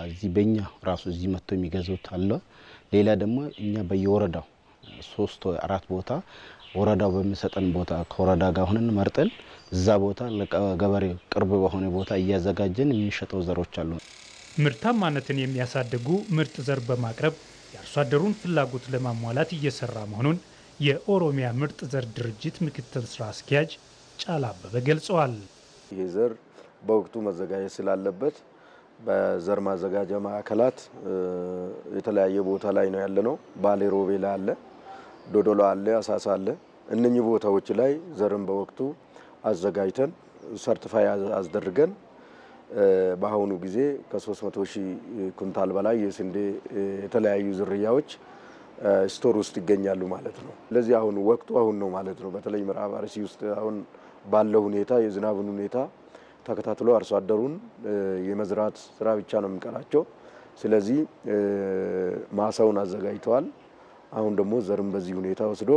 እዚህ በእኛ ራሱ እዚህ መጥቶ የሚገዙት አለ። ሌላ ደግሞ እኛ በየወረዳው 3 ወይ 4 ቦታ ወረዳው በሚሰጠን ቦታ ከወረዳ ጋር ሆነን መርጠን እዛ ቦታ ለገበሬ ቅርብ በሆነ ቦታ እያዘጋጀን የሚሸጠው ዘሮች አሉ። ምርታማነትን የሚያሳድጉ ምርጥ ዘር በማቅረብ የአርሶ አደሩን ፍላጎት ለማሟላት እየሰራ መሆኑን የኦሮሚያ ምርጥ ዘር ድርጅት ምክትል ስራ አስኪያጅ ጫላ አበበ ገልጸዋል። ይህ ዘር በወቅቱ መዘጋጀት ስላለበት በዘር ማዘጋጃ ማዕከላት የተለያየ ቦታ ላይ ነው ያለነው። ባሌ ሮቤ ላይ አለ፣ ዶዶላ አለ፣ አሳሳ አለ። እነኚህ ቦታዎች ላይ ዘርን በወቅቱ አዘጋጅተን ሰርቲፋይ አስደርገን በአሁኑ ጊዜ ከ300,000 ኩንታል በላይ የስንዴ የተለያዩ ዝርያዎች ስቶር ውስጥ ይገኛሉ ማለት ነው። ስለዚህ አሁን ወቅቱ አሁን ነው ማለት ነው። በተለይ ምዕራብ አርሲ ውስጥ አሁን ባለው ሁኔታ የዝናብን ሁኔታ ተከታትሎ አርሶ አደሩን የመዝራት ስራ ብቻ ነው የሚቀራቸው። ስለዚህ ማሳውን አዘጋጅተዋል። አሁን ደግሞ ዘርም በዚህ ሁኔታ ወስዶ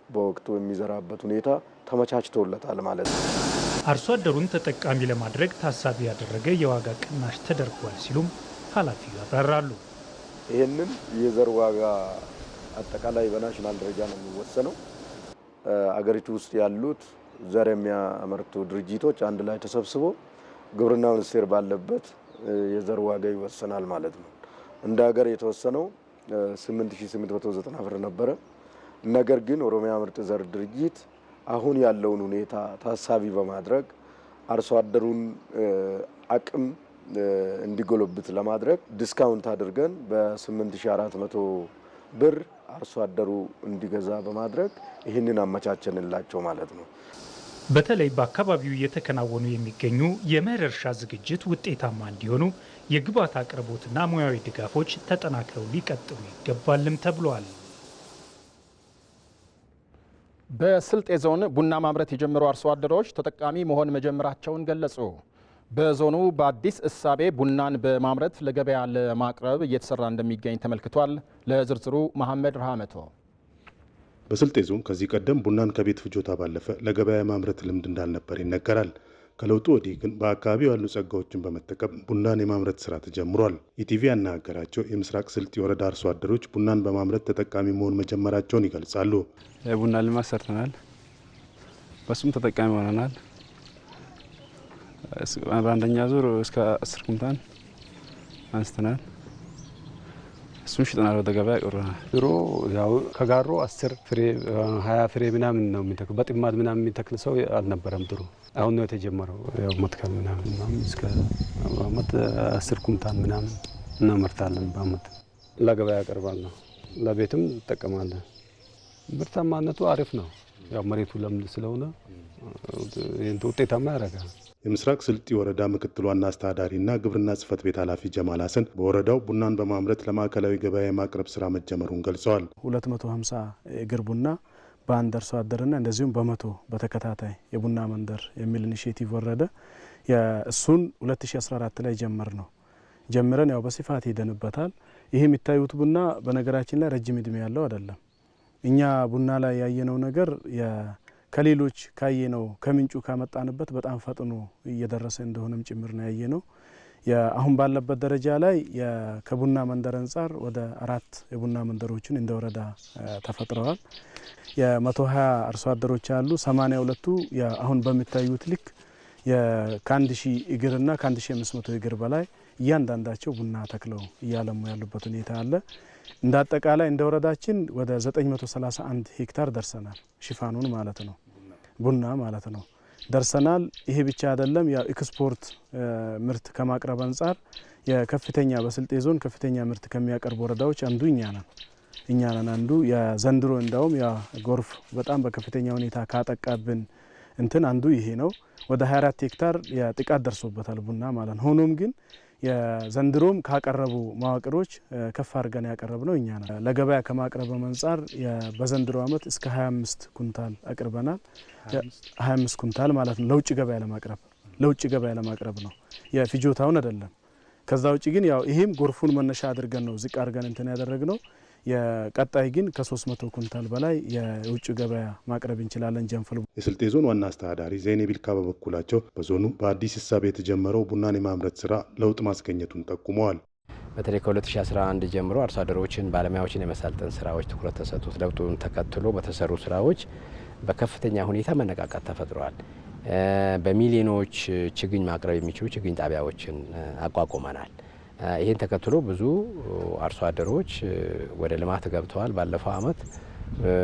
በወቅቱ የሚዘራበት ሁኔታ ተመቻችቶለታል ማለት ነው። አርሶ አደሩን ተጠቃሚ ለማድረግ ታሳቢ ያደረገ የዋጋ ቅናሽ ተደርጓል ሲሉም ኃላፊው ያብራራሉ። ይህንን የዘር ዋጋ አጠቃላይ በናሽናል ደረጃ ነው የሚወሰነው። አገሪቱ ውስጥ ያሉት ዘር የሚያመርቱ ድርጅቶች አንድ ላይ ተሰብስቦ ግብርና ሚኒስቴር ባለበት የዘር ዋጋ ይወሰናል ማለት ነው። እንደ ሀገር የተወሰነው 8890 ብር ነበረ። ነገር ግን ኦሮሚያ ምርጥ ዘር ድርጅት አሁን ያለውን ሁኔታ ታሳቢ በማድረግ አርሶ አደሩን አቅም እንዲጎለብት ለማድረግ ዲስካውንት አድርገን በ8400 ብር አርሶ አደሩ እንዲገዛ በማድረግ ይህንን አመቻቸንላቸው ማለት ነው። በተለይ በአካባቢው እየተከናወኑ የሚገኙ የመኸር እርሻ ዝግጅት ውጤታማ እንዲሆኑ የግብዓት አቅርቦትና ሙያዊ ድጋፎች ተጠናክረው ሊቀጥሉ ይገባልም ተብሏል። በስልጤ ዞን ቡና ማምረት የጀመሩ አርሶ አደሮች ተጠቃሚ መሆን መጀመራቸውን ገለጹ። በዞኑ በአዲስ እሳቤ ቡናን በማምረት ለገበያ ለማቅረብ እየተሰራ እንደሚገኝ ተመልክቷል። ለዝርዝሩ መሐመድ ረሃመቶ። በስልጤ ዞን ከዚህ ቀደም ቡናን ከቤት ፍጆታ ባለፈ ለገበያ ማምረት ልምድ እንዳልነበር ይነገራል። ከለውጡ ወዲህ ግን በአካባቢው ያሉ ጸጋዎችን በመጠቀም ቡናን የማምረት ስራ ተጀምሯል። ኢቲቪ ያናገራቸው የምስራቅ ስልጤ ወረዳ አርሶ አደሮች ቡናን በማምረት ተጠቃሚ መሆን መጀመራቸውን ይገልጻሉ። ቡና ልማት ሰርተናል፣ በሱም ተጠቃሚ ሆነናል። በአንደኛ ዙር እስከ 10 ኩንታል አንስተናል። እሱን ሽጠናል፣ ወደ ገበያ ቀርበናል። ድሮ ያው ከጋሮ 10 ፍሬ 20 ፍሬ ምናምን ነው የሚተክል፣ በጥማት ምናምን የሚተክል ሰው አልነበረም ድሮ። አሁን ነው የተጀመረው። ያው መትከል ምናምን እስከ አመት 10 ኩንታል ምናምን እናመርታለን በአመት። ለገበያ ያቀርባል ነው፣ ለቤትም እንጠቀማለን። ምርታማነቱ አሪፍ ነው። ያው መሬቱ ለምድ ስለሆነ ውጤታማ ያደርጋል። የምስራቅ ስልጤ ወረዳ ምክትል ዋና አስተዳዳሪና ግብርና ጽሕፈት ቤት ኃላፊ ጀማል ሀሰን በወረዳው ቡናን በማምረት ለማዕከላዊ ገበያ የማቅረብ ስራ መጀመሩን ገልጸዋል። 250 እግር ቡና በአንድ አርሶ አደርና እንደዚሁም በመቶ በተከታታይ የቡና መንደር የሚል ኢኒሼቲቭ ወረደ። እሱን 2014 ላይ ጀምረን ያው በስፋት ሄደንበታል። ይሄ የሚታዩት ቡና በነገራችን ላይ ረጅም እድሜ ያለው አይደለም። እኛ ቡና ላይ ያየነው ነገር ከሌሎች ካየነው ከምንጩ ካመጣንበት በጣም ፈጥኖ እየደረሰ እንደሆነም ጭምር ነው ያየነው። አሁን ባለበት ደረጃ ላይ ከቡና መንደር አንጻር ወደ 4 የቡና መንደሮችን እንደ ወረዳ ተፈጥረዋል። የ120 አርሶ አደሮች አሉ። 82ቱ አሁን በሚታዩት ልክ ከ1000 እግርና ከ1500 እግር በላይ እያንዳንዳቸው ቡና ተክለው እያለሙ ያሉበት ሁኔታ አለ። እንደ አጠቃላይ እንደ ወረዳችን ወደ 931 ሄክታር ደርሰናል። ሽፋኑን ማለት ነው፣ ቡና ማለት ነው ደርሰናል። ይሄ ብቻ አይደለም። ያው ኤክስፖርት ምርት ከማቅረብ አንጻር የከፍተኛ በስልጤ ዞን ከፍተኛ ምርት ከሚያቀርቡ ወረዳዎች አንዱ እኛ ነን። አንዱ የዘንድሮ እንዳውም ጎርፍ በጣም በከፍተኛ ሁኔታ ካጠቃብን አንዱ ይሄ ነው። ወደ 24 ሄክታር ጥቃት ደርሶበታል ቡና ማለት ነው። ሆኖም ግን የዘንድሮም ካቀረቡ መዋቅሮች ከፍ አድርገን ያቀረብነው እኛ ነን። ለገበያ ከማቅረብ አንጻር በዘንድሮ ዓመት እስከ 25 ኩንታል አቅርበናል። 25 ኩንታል ማለት ነው ለውጭ ገበያ ለማቅረብ ነው፣ የፍጆታውን አይደለም። ከዛ ውጭ ግን ያው ይሄም ጎርፉን መነሻ አድርገን ነው ዝቅ አድርገን ያደረግነው። የቀጣይ ግን ከ300 ኩንታል በላይ የውጭ ገበያ ማቅረብ እንችላለን ጀንፈል። የስልጤ ዞን ዋና አስተዳዳሪ ዘይኔ ቢልካ በበኩላቸው በዞኑ በአዲስ እሳቤ የተጀመረው ቡናን የማምረት ስራ ለውጥ ማስገኘቱን ጠቁመዋል። በተለይ ከ2011 ጀምሮ አርሶ አደሮችን ባለሙያዎችን የመሳልጠን ስራዎች ትኩረት ተሰጥቶት ለውጡን ተከትሎ በተሰሩ ስራዎች በከፍተኛ ሁኔታ መነቃቃት ተፈጥሯል። በሚሊዮኖች ችግኝ ማቅረብ የሚችሉ ችግኝ ጣቢያዎችን አቋቁመናል። ይህን ተከትሎ ብዙ አርሶ አደሮች ወደ ልማት ገብተዋል። ባለፈው አመት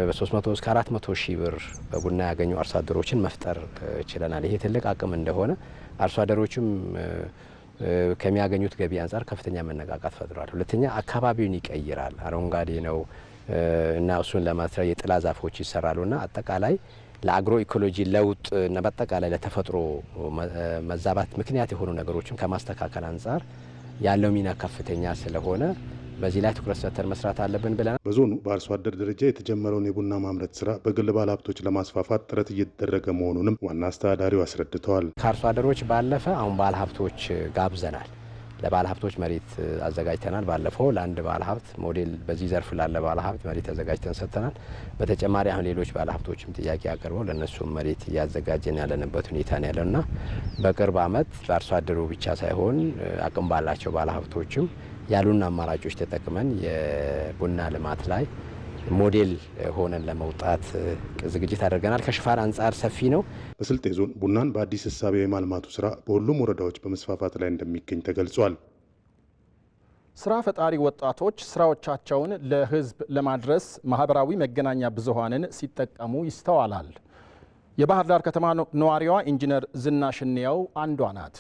በ300 እስከ 400 ሺህ ብር በቡና ያገኙ አርሶ አደሮችን መፍጠር ችለናል። ይሄ ትልቅ አቅም እንደሆነ አርሶ አደሮችም ከሚያገኙት ገቢ አንጻር ከፍተኛ መነቃቃት ፈጥሯል። ሁለተኛ አካባቢውን ይቀይራል፣ አረንጓዴ ነው እና እሱን ለማስራት የጥላ ዛፎች ይሰራሉና አጠቃላይ ለአግሮ ኢኮሎጂ ለውጥ እና በአጠቃላይ ለተፈጥሮ መዛባት ምክንያት የሆኑ ነገሮችን ከማስተካከል አንጻር ያለው ሚና ከፍተኛ ስለሆነ በዚህ ላይ ትኩረት ሰጥተን መስራት አለብን ብለናል። በዞኑ በአርሶ አደር ደረጃ የተጀመረውን የቡና ማምረት ስራ በግል ባለሀብቶች ለማስፋፋት ጥረት እየተደረገ መሆኑንም ዋና አስተዳዳሪው አስረድተዋል። ከአርሶ አደሮች ባለፈ አሁን ባለሀብቶች ጋብዘናል። ለባለሀብቶች መሬት አዘጋጅተናል። ባለፈው ለአንድ ባለሀብት ሞዴል በዚህ ዘርፍ ላለ ባለሀብት መሬት አዘጋጅተን ሰጥተናል። በተጨማሪ አሁን ሌሎች ባለሀብቶችም ጥያቄ አቅርበው ለነሱም መሬት እያዘጋጀን ያለንበት ሁኔታ ነው ያለውና በቅርብ አመት በአርሶ አደሩ ብቻ ሳይሆን አቅም ባላቸው ባለሀብቶችም ያሉን አማራጮች ተጠቅመን የቡና ልማት ላይ ሞዴል ሆነን ለመውጣት ዝግጅት አድርገናል። ከሽፋን አንጻር ሰፊ ነው። በስልጤ ዞን ቡናን በአዲስ እሳቤ የማልማቱ ስራ በሁሉም ወረዳዎች በመስፋፋት ላይ እንደሚገኝ ተገልጿል። ስራ ፈጣሪ ወጣቶች ስራዎቻቸውን ለህዝብ ለማድረስ ማህበራዊ መገናኛ ብዙሃንን ሲጠቀሙ ይስተዋላል። የባህር ዳር ከተማ ነዋሪዋ ኢንጂነር ዝናሽ እንየው አንዷ ናት።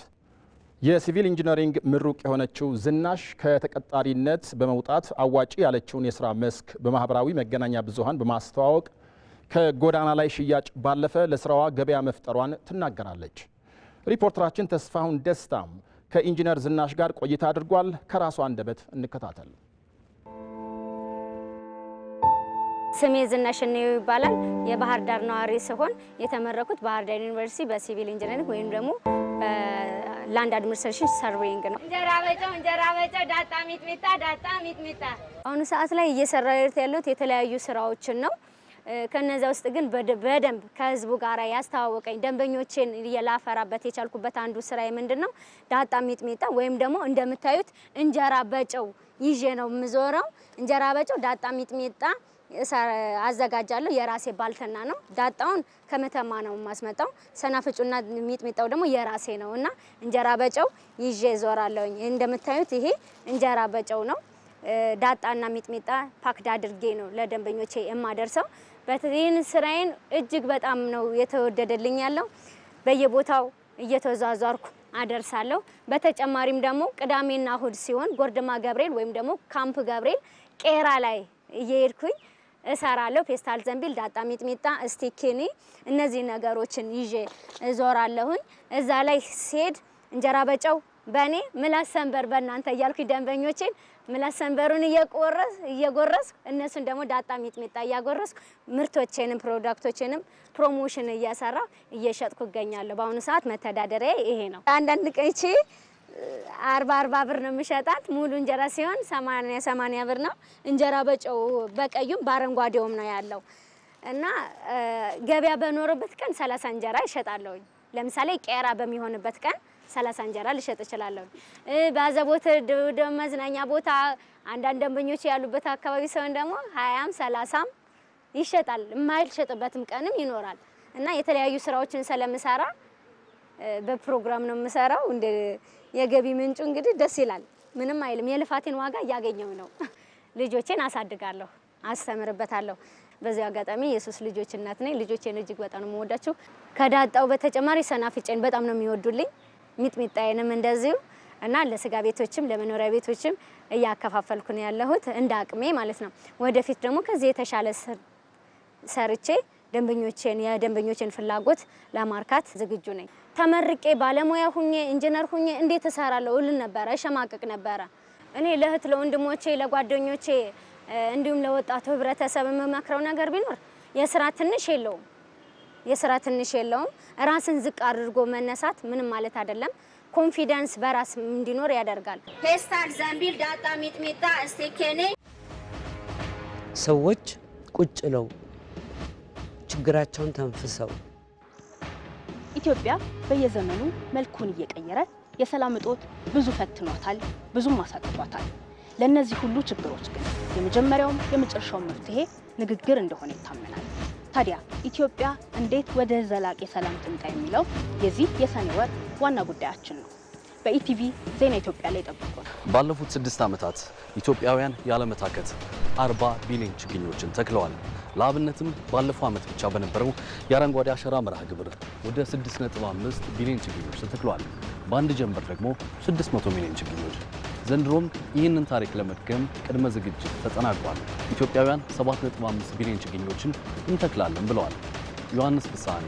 የሲቪል ኢንጂነሪንግ ምሩቅ የሆነችው ዝናሽ ከተቀጣሪነት በመውጣት አዋጪ ያለችውን የስራ መስክ በማህበራዊ መገናኛ ብዙሃን በማስተዋወቅ ከጎዳና ላይ ሽያጭ ባለፈ ለስራዋ ገበያ መፍጠሯን ትናገራለች። ሪፖርተራችን ተስፋሁን ደስታም ከኢንጂነር ዝናሽ ጋር ቆይታ አድርጓል። ከራሷ አንደበት እንከታተል። ስሜ ዝናሽ እንየው ይባላል። የባህር ዳር ነዋሪ ሲሆን የተመረኩት ባህር ዳር ዩኒቨርሲቲ በሲቪል ኢንጂነሪንግ ወይም ደግሞ ላንድ አድሚኒስትሬሽን ሰርቬይንግ ነው። እንጀራ በጨው ዳጣ ሚጥሚጣ። አሁን ሰዓት ላይ እየሰራሁት ያለሁት የተለያዩ ስራዎችን ነው። ከነዛ ውስጥ ግን በደንብ ከህዝቡ ጋር ያስተዋወቀኝ ደንበኞቼን ላፈራበት የቻልኩበት አንዱ ስራዬ ምንድነው? ዳጣ ሚጥሚጣ ወይም ደግሞ እንደምታዩት እንጀራ በጨው ይዤ ነው የምዞረው። እንጀራ በጨው ዳጣ ሚጥሚጣ አዘጋጃለሁ። የራሴ ባልተና ነው። ዳጣውን ከመተማ ነው የማስመጣው። ሰናፍጩና ሚጥሚጣው ደግሞ የራሴ ነውና እንጀራ በጨው ይዤ ዞራለሁ። እንደምታዩት ይሄ እንጀራ በጨው ነው። ዳጣና ሚጥሚጣ ፓክድ አድርጌ ነው ለደንበኞቼ የማደርሰው። በትሪን ስራዬን እጅግ በጣም ነው የተወደደልኝ ያለው። በየቦታው እየተዟዟርኩ አደርሳለሁ። በተጨማሪም ደግሞ ቅዳሜና እሁድ ሲሆን ጎርድማ ገብርኤል ወይም ደግሞ ካምፕ ገብርኤል ቄራ ላይ እየሄድኩኝ እሰራለሁ። ፔስታል ዘንቢል፣ ዳጣ ሚጥሚጣ፣ ስቲኪኒ እነዚህ ነገሮችን ይዤ እዞራለሁኝ። እዛ ላይ ሲሄድ እንጀራ በጨው በእኔ ምላስ ሰንበር በእናንተ እያልኩኝ ደንበኞቼን ምላስ ሰንበሩን እየጎረስኩ እነሱን ደግሞ ዳጣ ሚጥሚጣ እያጎረስኩ ምርቶቼንም ፕሮዳክቶቼንም ፕሮሞሽን እየሰራሁ እየሸጥኩ እገኛለሁ። በአሁኑ ሰዓት መተዳደሪያ ይሄ ነው። አንዳንድ ቀይቼ 40 ብር ነው የምሸጣት። ሙሉ እንጀራ ሲሆን 80 ብር ነው። እንጀራ በጨው በቀዩም በአረንጓዴውም ነው ያለው እና ገበያ በኖርበት ቀን 30 እንጀራ ይሸጣለሁ። ለምሳሌ ቄራ በሚሆንበት ቀን 30 እንጀራ ልሸጥ እችላለሁ። ባዘቦት መዝናኛ ቦታ አንዳንድ ደንበኞች ያሉበት አካባቢ ሰውን ደግሞ 20ም 30ም ይሸጣል። የማይሸጥበትም ቀንም ይኖራል እና የተለያዩ ስራዎችን ስለምሰራ በፕሮግራም ነው የምሰራው። እንደ የገቢ ምንጩ እንግዲህ ደስ ይላል። ምንም አይልም። የልፋቴን ዋጋ እያገኘው ነው። ልጆቼን አሳድጋለሁ፣ አስተምርበታለሁ። በዚህ አጋጣሚ የሶስት ልጆች እናት ነኝ። ልጆቼን እጅግ በጣም ነው የምወዳቸው። ከዳጣው በተጨማሪ ሰናፍጬን በጣም ነው የሚወዱልኝ። ሚጥሚጣዬንም እንደዚሁ እና ለስጋ ቤቶችም ለመኖሪያ ቤቶችም እያከፋፈልኩ ነው ያለሁት እንደ አቅሜ ማለት ነው። ወደፊት ደግሞ ከዚህ የተሻለ ሰርቼ የደንበኞችን ፍላጎት ለማርካት ዝግጁ ነኝ። ተመርቄ ባለሙያ ሁኜ ኢንጂነር ሁኜ እንዴት እሰራለሁ እል ነበረ፣ እሸማቀቅ ነበረ። እኔ ለእህት ለወንድሞቼ ለጓደኞቼ እንዲሁም ለወጣቱ ህብረተሰብ የምመክረው ነገር ቢኖር የስራ ትንሽ የለውም። ራስን ዝቅ አድርጎ መነሳት ምንም ማለት አይደለም። ኮንፊደንስ በራስ እንዲኖር ያደርጋል። ፔስታል ዘንቢል ዳጣ ሚጥሚጣ ስቲኪኒ ሰዎች ቁጭ ብለው ችግራቸውን ተንፍሰው ኢትዮጵያ በየዘመኑ መልኩን እየቀየረ የሰላም እጦት ብዙ ፈትኗታል፣ ብዙም አሳጥቷታል። ለነዚህ ሁሉ ችግሮች ግን የመጀመሪያውም የመጨረሻው መፍትሄ ንግግር እንደሆነ ይታመናል። ታዲያ ኢትዮጵያ እንዴት ወደ ዘላቂ ሰላም ትምጣ የሚለው የዚህ የሰኔ ወር ዋና ጉዳያችን ነው። በኢቲቪ ዜና ኢትዮጵያ ላይ ጠብቁ። ባለፉት 6 ዓመታት ኢትዮጵያውያን ያለመታከት 40 ቢሊዮን ችግኞችን ተክለዋል። ለአብነትም ባለፈው ዓመት ብቻ በነበረው የአረንጓዴ አሻራ መርሃ ግብር ወደ 6.5 ቢሊዮን ችግኞች ተተክለዋል። በአንድ ጀንበር ደግሞ 600 ሚሊዮን ችግኞች። ዘንድሮም ይህንን ታሪክ ለመድገም ቅድመ ዝግጅት ተጠናቋል። ኢትዮጵያውያን 7.5 ቢሊዮን ችግኞችን እንተክላለን ብለዋል። ዮሐንስ ፍሳሐ።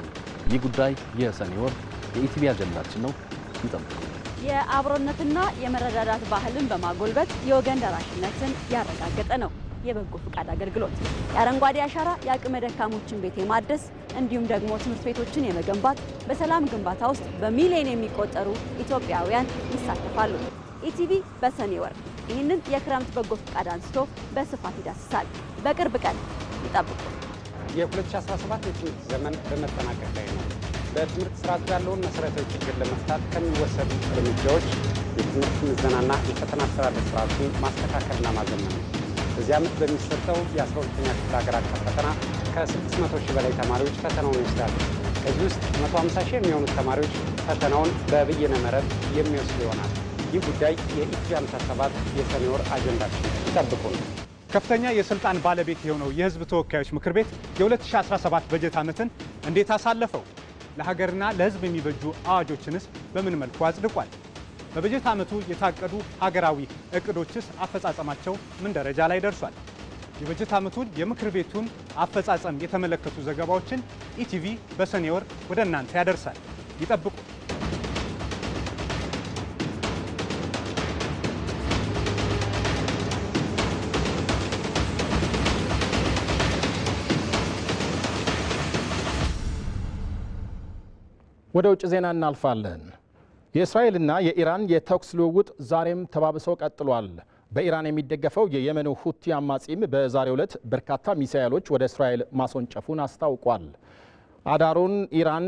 ይህ ጉዳይ የሰኔ ወር የኢቲቪ አጀንዳችን ነው። እንጠብቁ። የአብሮነትና የመረዳዳት ባህልን በማጎልበት የወገን ደራሽነትን ያረጋገጠ ነው የበጎ ፍቃድ አገልግሎት። የአረንጓዴ አሻራ የአቅመ ደካሞችን ቤት የማደስ እንዲሁም ደግሞ ትምህርት ቤቶችን የመገንባት በሰላም ግንባታ ውስጥ በሚሊዮን የሚቆጠሩ ኢትዮጵያውያን ይሳተፋሉ። ኢቲቪ በሰኔ ወር ይህንን የክረምት በጎ ፍቃድ አንስቶ በስፋት ይዳስሳል። በቅርብ ቀን ይጠብቁ። የ2017 የትምህርት ዘመን በመጠናቀቅ ላይ ነው። በትምህርት ስርዓቱ ያለውን መሰረታዊ ችግር ለመፍታት ከሚወሰዱ እርምጃዎች የትምህርት ምዘናና የፈተና አስተዳደር ስርዓቱን ማስተካከልና ማዘመን ነው። በዚህ ዓመት በሚሰጠው የ12ኛ ክፍል ሀገር አቀፍ ፈተና ከ600 ሺህ በላይ ተማሪዎች ፈተናውን ይወስዳሉ። ከዚህ ውስጥ 150 ሺህ የሚሆኑት ተማሪዎች ፈተናውን በበይነ መረብ የሚወስዱ ይሆናል። ይህ ጉዳይ የኢቲቪ 57 የሰኔ ወር አጀንዳችን ይጠብቁ ነው። ከፍተኛ የስልጣን ባለቤት የሆነው የሕዝብ ተወካዮች ምክር ቤት የ2017 በጀት ዓመትን እንዴት አሳለፈው? ለሀገርና ለሕዝብ የሚበጁ አዋጆችንስ በምን መልኩ አጽድቋል? በበጀት ዓመቱ የታቀዱ ሀገራዊ እቅዶችስ አፈጻጸማቸው ምን ደረጃ ላይ ደርሷል? የበጀት ዓመቱን የምክር ቤቱን አፈጻጸም የተመለከቱ ዘገባዎችን ኢቲቪ በሰኔ ወር ወደ እናንተ ያደርሳል። ይጠብቁ። ወደ ውጭ ዜና እናልፋለን። የእስራኤልና የኢራን የተኩስ ልውውጥ ዛሬም ተባብሶ ቀጥሏል። በኢራን የሚደገፈው የየመኑ ሁቲ አማጺም በዛሬው ዕለት በርካታ ሚሳኤሎች ወደ እስራኤል ማስወንጨፉን አስታውቋል። አዳሩን ኢራን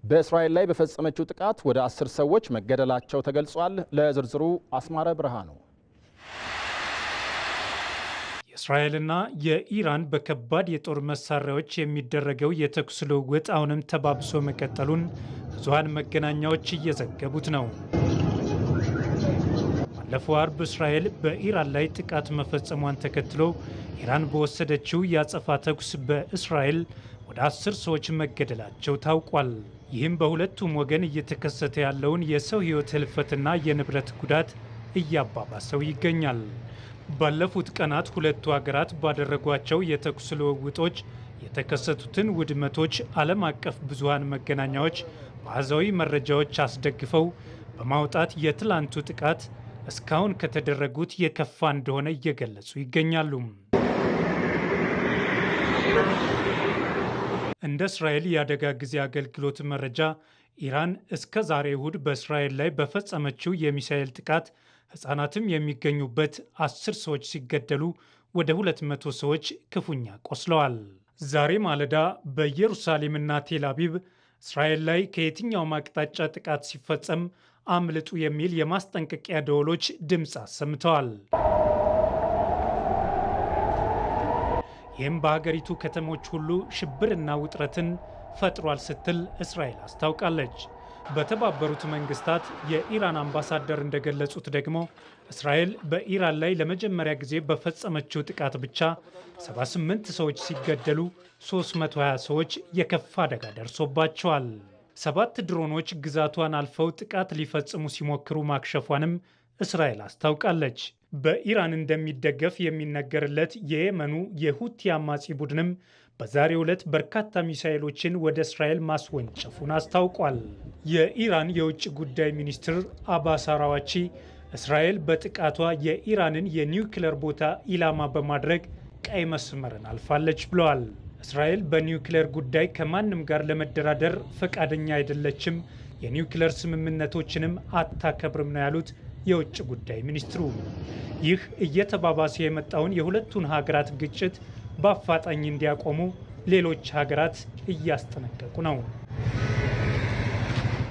በእስራኤል ላይ በፈጸመችው ጥቃት ወደ 10 ሰዎች መገደላቸው ተገልጿል። ለዝርዝሩ አስማረ ብርሃኑ። የእስራኤልና የኢራን በከባድ የጦር መሳሪያዎች የሚደረገው የተኩስ ልውውጥ አሁንም ተባብሶ መቀጠሉን ብዙሃን መገናኛዎች እየዘገቡት ነው። ባለፈው አርብ እስራኤል በኢራን ላይ ጥቃት መፈጸሟን ተከትሎ ኢራን በወሰደችው የአጸፋ ተኩስ በእስራኤል ወደ 10 ሰዎች መገደላቸው ታውቋል። ይህም በሁለቱም ወገን እየተከሰተ ያለውን የሰው ሕይወት ህልፈትና የንብረት ጉዳት እያባባሰው ይገኛል። ባለፉት ቀናት ሁለቱ ሀገራት ባደረጓቸው የተኩስ ልውውጦች የተከሰቱትን ውድመቶች ዓለም አቀፍ ብዙሃን መገናኛዎች በአሃዛዊ መረጃዎች አስደግፈው በማውጣት የትላንቱ ጥቃት እስካሁን ከተደረጉት የከፋ እንደሆነ እየገለጹ ይገኛሉ። እንደ እስራኤል የአደጋ ጊዜ አገልግሎት መረጃ ኢራን እስከ ዛሬ እሁድ በእስራኤል ላይ በፈጸመችው የሚሳኤል ጥቃት ሕፃናትም የሚገኙበት 10 ሰዎች ሲገደሉ ወደ 200 ሰዎች ክፉኛ ቆስለዋል። ዛሬ ማለዳ በኢየሩሳሌምና ቴል አቪቭ እስራኤል ላይ ከየትኛውም አቅጣጫ ጥቃት ሲፈጸም አምልጡ የሚል የማስጠንቀቂያ ደወሎች ድምፅ አሰምተዋል። ይህም በሀገሪቱ ከተሞች ሁሉ ሽብርና ውጥረትን ፈጥሯል ስትል እስራኤል አስታውቃለች። በተባበሩት መንግስታት የኢራን አምባሳደር እንደገለጹት ደግሞ እስራኤል በኢራን ላይ ለመጀመሪያ ጊዜ በፈጸመችው ጥቃት ብቻ 78 ሰዎች ሲገደሉ 320 ሰዎች የከፋ አደጋ ደርሶባቸዋል። 7 ድሮኖች ግዛቷን አልፈው ጥቃት ሊፈጽሙ ሲሞክሩ ማክሸፏንም እስራኤል አስታውቃለች። በኢራን እንደሚደገፍ የሚነገርለት የየመኑ የሁቲ አማጺ ቡድንም በዛሬው ዕለት በርካታ ሚሳኤሎችን ወደ እስራኤል ማስወንጨፉን አስታውቋል። የኢራን የውጭ ጉዳይ ሚኒስትር አባስ አራዋቺ እስራኤል በጥቃቷ የኢራንን የኒውክሌር ቦታ ኢላማ በማድረግ ቀይ መስመርን አልፋለች ብለዋል። እስራኤል በኒውክሌር ጉዳይ ከማንም ጋር ለመደራደር ፈቃደኛ አይደለችም፣ የኒውክሌር ስምምነቶችንም አታከብርም ነው ያሉት የውጭ ጉዳይ ሚኒስትሩ። ይህ እየተባባሰ የመጣውን የሁለቱን ሀገራት ግጭት በአፋጣኝ እንዲያቆሙ ሌሎች ሀገራት እያስጠነቀቁ ነው።